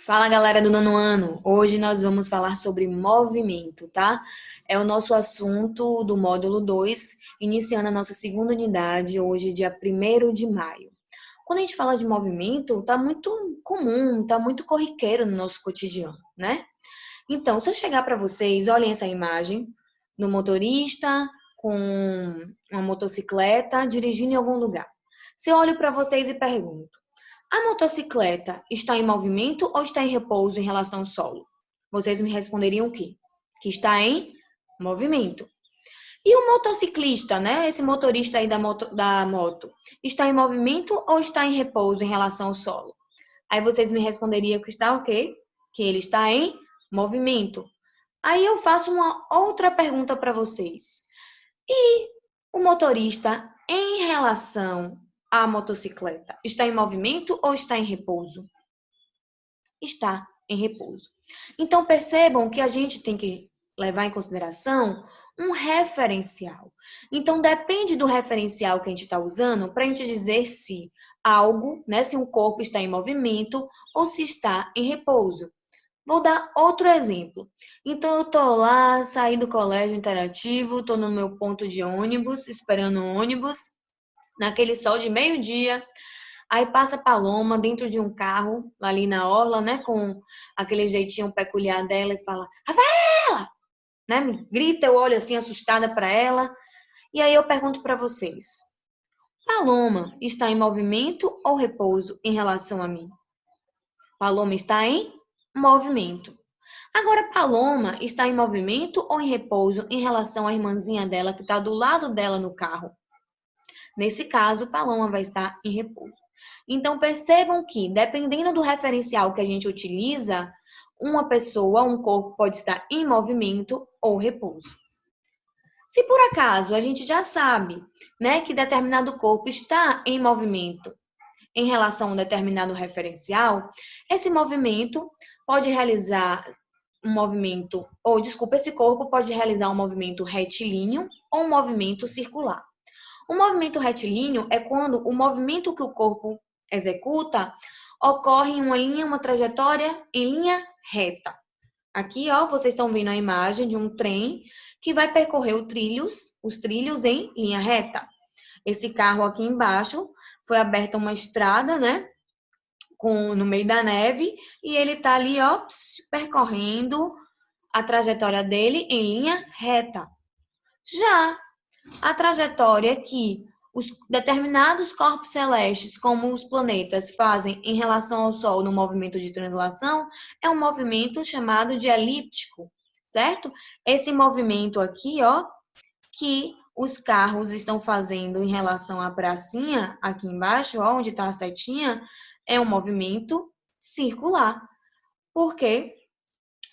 Fala galera do nono ano! Hoje nós vamos falar sobre movimento, tá? É o nosso assunto do módulo 2, iniciando a nossa segunda unidade, hoje, dia 1º de maio. Quando a gente fala de movimento, tá muito comum, tá muito corriqueiro no nosso cotidiano, né? Então, se eu chegar para vocês, olhem essa imagem do motorista com uma motocicleta dirigindo em algum lugar. Se eu olho para vocês e pergunto: a motocicleta está em movimento ou está em repouso em relação ao solo? Vocês me responderiam o quê? Que está em movimento. E o motociclista, né? Esse motorista aí da moto, está em movimento ou está em repouso em relação ao solo? Aí vocês me responderiam que está o quê? Que ele está em movimento. Aí eu faço uma outra pergunta para vocês. E o motorista, em relação à motocicleta, está em movimento ou está em repouso? Está em repouso. Então percebam que a gente tem que levar em consideração um referencial. Então depende do referencial que a gente está usando para a gente dizer se algo, né, se um corpo está em movimento ou se está em repouso. Vou dar outro exemplo. Então, eu tô lá, saí do colégio interativo, tô no meu ponto de ônibus, esperando o ônibus, naquele sol de meio-dia. Aí passa a Paloma dentro de um carro, ali na orla, né, com aquele jeitinho peculiar dela e fala: Rafaela! Né, me grita, eu olho assim, assustada para ela. E aí eu pergunto para vocês: Paloma está em movimento ou repouso em relação a mim? Paloma está em movimento. Agora, Paloma está em movimento ou em repouso em relação à irmãzinha dela que está do lado dela no carro? Nesse caso, Paloma vai estar em repouso. Então, percebam que, dependendo do referencial que a gente utiliza, uma pessoa, um corpo pode estar em movimento ou repouso. Se por acaso a gente já sabe, né, que determinado corpo está em movimento em relação a um determinado referencial, esse movimento pode realizar um movimento, ou desculpa, esse corpo pode realizar um movimento retilíneo ou um movimento circular. O movimento retilíneo é quando o movimento que o corpo executa ocorre em uma linha, uma trajetória em linha reta. Aqui, ó, vocês estão vendo a imagem de um trem que vai percorrer os trilhos em linha reta. Esse carro aqui embaixo foi aberta uma estrada, né, no meio da neve, e ele tá ali, ó, percorrendo a trajetória dele em linha reta. Já a trajetória que os determinados corpos celestes, como os planetas, fazem em relação ao Sol no movimento de translação, é um movimento chamado de elíptico, certo? Esse movimento aqui, ó, que os carros estão fazendo em relação à pracinha, aqui embaixo, ó, onde está a setinha, é um movimento circular. Por quê?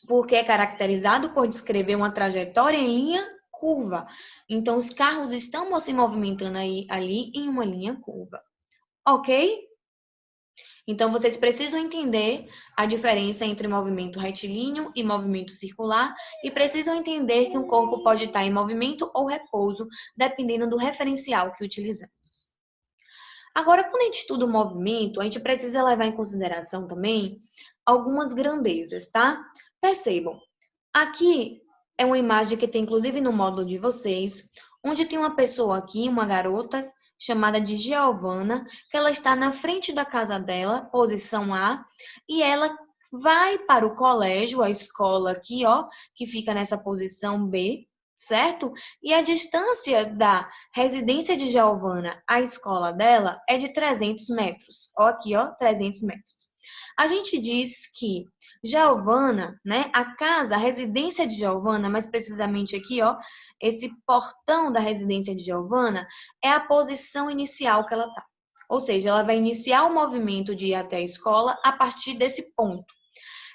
Porque é caracterizado por descrever uma trajetória em linha curva. Então, os carros estão se movimentando ali em uma linha curva. Ok? Então, vocês precisam entender a diferença entre movimento retilíneo e movimento circular e precisam entender que um corpo pode estar em movimento ou repouso, dependendo do referencial que utilizamos. Agora, quando a gente estuda o movimento, a gente precisa levar em consideração também algumas grandezas, tá? Percebam, aqui é uma imagem que tem inclusive no módulo de vocês, onde tem uma pessoa aqui, uma garota, chamada de Giovana, que ela está na frente da casa dela, posição A, e ela vai para o colégio, a escola aqui, ó, que fica nessa posição B, certo? E a distância da residência de Giovana à escola dela é de 300 metros. Ó, aqui, ó, 300 metros. A gente diz que Giovana, né, a casa, a residência de Giovana, mais precisamente aqui, ó, esse portão da residência de Giovana é a posição inicial que ela tá. Ou seja, ela vai iniciar o movimento de ir até a escola a partir desse ponto.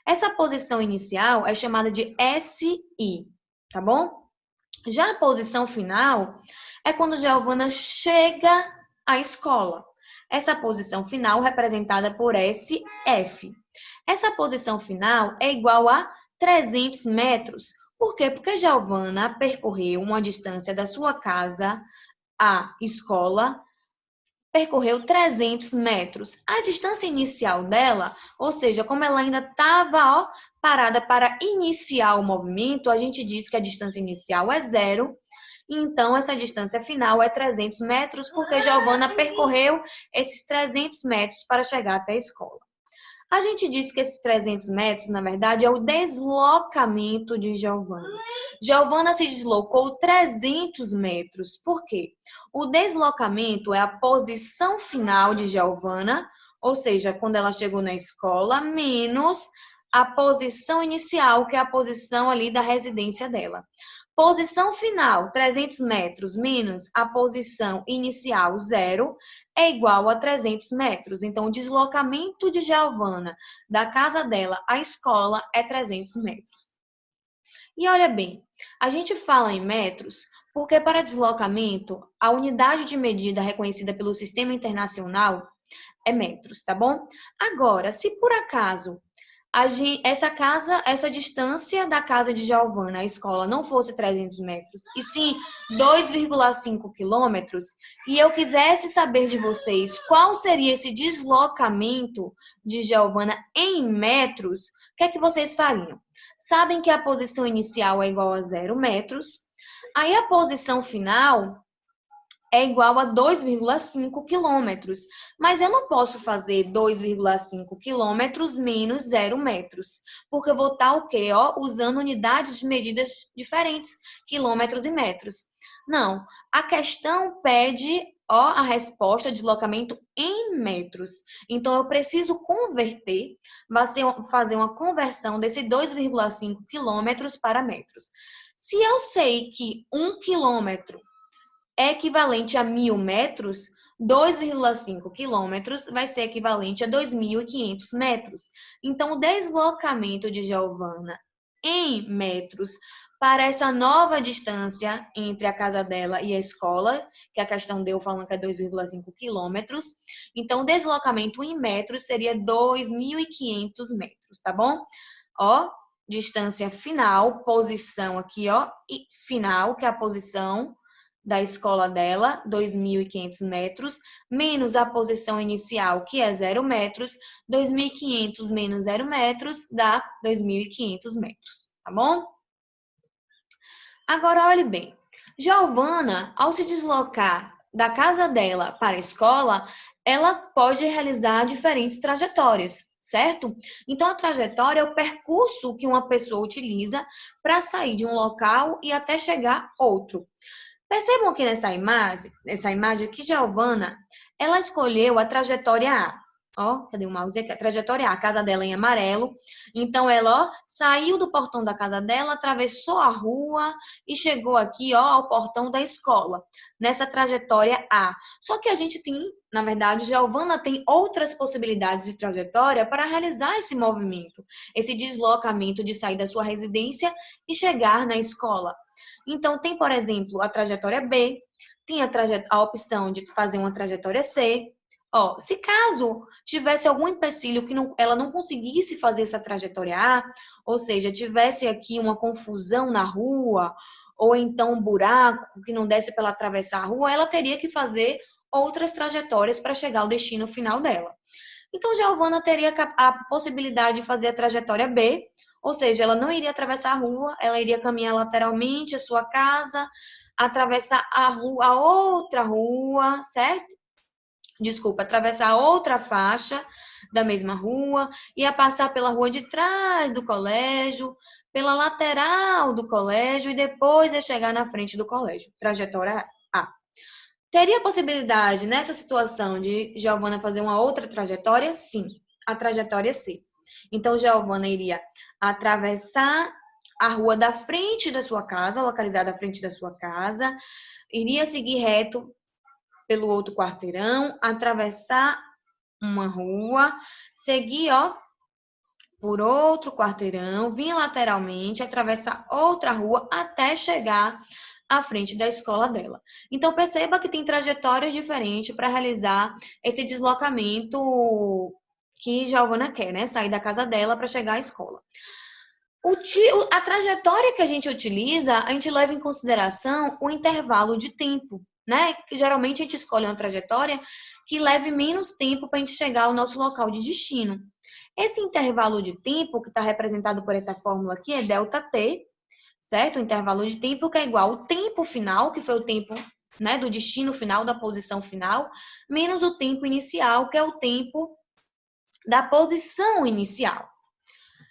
Essa posição inicial é chamada de SI, tá bom? Já a posição final é quando Giovana chega à escola. Essa posição final representada por SF. Essa posição final é igual a 300 metros. Por quê? Porque Giovana percorreu uma distância da sua casa à escola percorreu 300 metros. A distância inicial dela, ou seja, como ela ainda estava parada para iniciar o movimento, a gente diz que a distância inicial é 0, então essa distância final é 300 metros, porque Giovana percorreu esses 300 metros para chegar até a escola. A gente diz que esses 300 metros, na verdade, é o deslocamento de Giovana. Giovana se deslocou 300 metros. Por quê? O deslocamento é a posição final de Giovana, ou seja, quando ela chegou na escola, menos a posição inicial, que é a posição ali da residência dela. Posição final, 300 metros, menos a posição inicial, 0, é igual a 300 metros. Então, o deslocamento de Giovana da casa dela à escola é 300 metros. E olha bem, a gente fala em metros porque para deslocamento, a unidade de medida reconhecida pelo Sistema Internacional é metros, tá bom? Agora, se por acaso essa distância da casa de Giovana à escola não fosse 300 metros, e sim 2,5 quilômetros, e eu quisesse saber de vocês qual seria esse deslocamento de Giovana em metros, o que é que vocês fariam? Sabem que a posição inicial é igual a 0 metros, aí a posição final é igual a 2,5 quilômetros. Mas eu não posso fazer 2,5 quilômetros menos 0 metros, porque eu vou estar o quê? Usando unidades de medidas diferentes, quilômetros e metros. Não, a questão pede a resposta de deslocamento em metros. Então, eu preciso converter, fazer uma conversão desse 2,5 quilômetros para metros. Se eu sei que 1 quilômetro é equivalente a 1.000 metros, 2,5 quilômetros vai ser equivalente a 2.500 metros. Então, o deslocamento de Giovana em metros para essa nova distância entre a casa dela e a escola, que a questão deu falando que é 2,5 quilômetros. Então, o deslocamento em metros seria 2.500 metros, tá bom? Distância final, posição aqui, e final, que é a posição da escola dela, 2.500 metros, menos a posição inicial, que é 0 metros, 2.500 menos 0 metros dá 2.500 metros, tá bom? Agora, olhe bem, Giovana, ao se deslocar da casa dela para a escola, ela pode realizar diferentes trajetórias, certo? Então, a trajetória é o percurso que uma pessoa utiliza para sair de um local e até chegar a outro. Percebam aqui nessa imagem que Giovana, ela escolheu a trajetória A. Cadê o mouse aqui? A trajetória A, a casa dela em amarelo. Então, ela, saiu do portão da casa dela, atravessou a rua e chegou aqui, ao portão da escola, nessa trajetória A. Só que a gente tem, na verdade, Giovana tem outras possibilidades de trajetória para realizar esse movimento, esse deslocamento de sair da sua residência e chegar na escola. Então, tem, por exemplo, a trajetória B, tem a opção de fazer uma trajetória C. Se caso tivesse algum empecilho que ela não conseguisse fazer essa trajetória A, ou seja, tivesse aqui uma confusão na rua, ou então um buraco que não desse para ela atravessar a rua, ela teria que fazer outras trajetórias para chegar ao destino final dela. Então, Giovana teria a possibilidade de fazer a trajetória B, ou seja, ela não iria atravessar a rua, ela iria caminhar lateralmente a sua casa, atravessar a outra rua, certo? Desculpa, atravessar a outra faixa da mesma rua, ia passar pela rua de trás do colégio, pela lateral do colégio e depois ia chegar na frente do colégio. Trajetória A. Teria possibilidade, nessa situação, de Giovana fazer uma outra trajetória? Sim, a trajetória C. Então, Giovana iria atravessar a rua da frente da sua casa, localizada à frente da sua casa, iria seguir reto pelo outro quarteirão, atravessar uma rua, seguir, por outro quarteirão, vir lateralmente, atravessar outra rua até chegar à frente da escola dela. Então, perceba que tem trajetórias diferentes para realizar esse deslocamento que Giovana quer, né? Sair da casa dela para chegar à escola. A trajetória que a gente utiliza, a gente leva em consideração o intervalo de tempo, né? Que geralmente a gente escolhe uma trajetória que leve menos tempo para a gente chegar ao nosso local de destino. Esse intervalo de tempo, que está representado por essa fórmula aqui, é ΔT, certo? O intervalo de tempo que é igual ao tempo final, que foi o tempo, né, do destino final, da posição final, menos o tempo inicial, que é o tempo da posição inicial.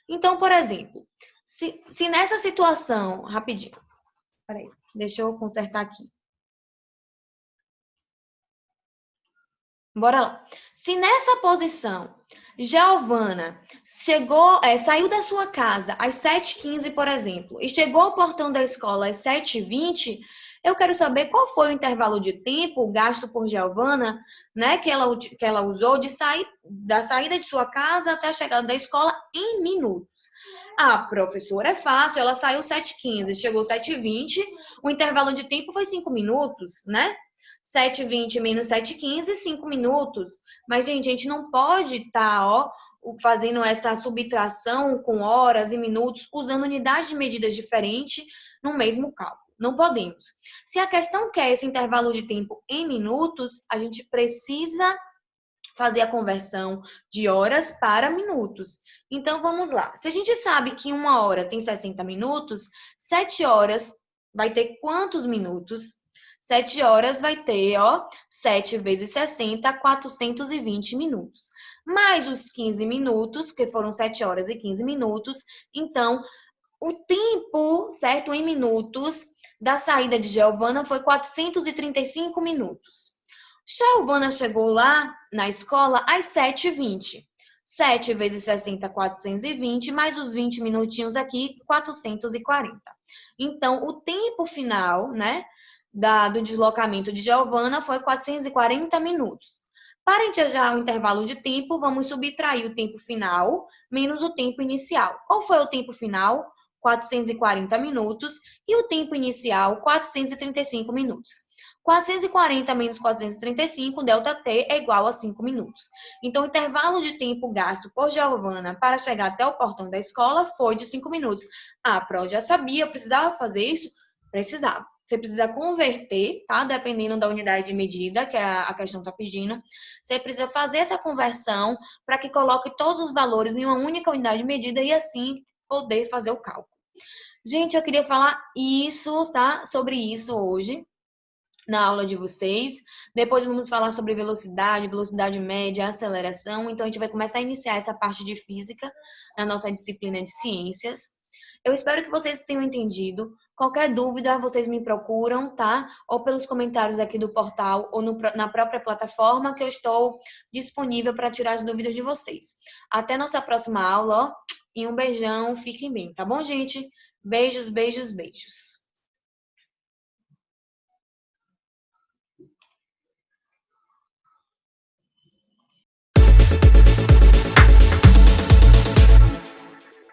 Então, por exemplo, se nessa situação, rapidinho, peraí, deixa eu consertar aqui. Bora lá. Se nessa posição, Giovana saiu da sua casa às 7h15, por exemplo, e chegou ao portão da escola às 7h20, eu quero saber qual foi o intervalo de tempo gasto por Giovana, né, que ela usou da saída de sua casa até a chegada da escola em minutos. Ah, professora, é fácil, ela saiu 7h15, chegou 7h20, o intervalo de tempo foi 5 minutos, né? 7h20 menos 7h15, 5 minutos. Mas, gente, a gente não pode estar, fazendo essa subtração com horas e minutos, usando unidades de medidas diferentes no mesmo cálculo. Não podemos. Se a questão quer esse intervalo de tempo em minutos, a gente precisa fazer a conversão de horas para minutos. Então, vamos lá. Se a gente sabe que 1 hora tem 60 minutos, 7 horas vai ter quantos minutos? 7 horas vai ter, 7 vezes 60, 420 minutos. Mais os 15 minutos, que foram 7 horas e 15 minutos. Então, o tempo, certo, em minutos, da saída de Giovana foi 435 minutos. Giovana chegou lá na escola às 7h20. 7 vezes 60, 420, mais os 20 minutinhos aqui, 440. Então, o tempo final, né, do deslocamento de Giovana foi 440 minutos. Para enxergar o intervalo de tempo, vamos subtrair o tempo final menos o tempo inicial. Qual foi o tempo final? 440 minutos e o tempo inicial, 435 minutos. 440 menos 435, ΔT é igual a 5 minutos. Então, o intervalo de tempo gasto por Giovana para chegar até o portão da escola foi de 5 minutos. Ah, Pro, já sabia, eu precisava fazer isso? Precisava. Você precisa converter, tá? Dependendo da unidade de medida que a questão está pedindo. Você precisa fazer essa conversão para que coloque todos os valores em uma única unidade de medida e assim poder fazer o cálculo. Gente, eu queria falar tá? Sobre isso hoje na aula de vocês. Depois vamos falar sobre velocidade, velocidade média, aceleração. Então, a gente vai começar a iniciar essa parte de física na nossa disciplina de ciências. Eu espero que vocês tenham entendido. Qualquer dúvida, vocês me procuram, tá? Ou pelos comentários aqui do portal ou na própria plataforma que eu estou disponível para tirar as dúvidas de vocês. Até nossa próxima aula, e um beijão, fiquem bem, tá bom, gente? Beijos, beijos, beijos.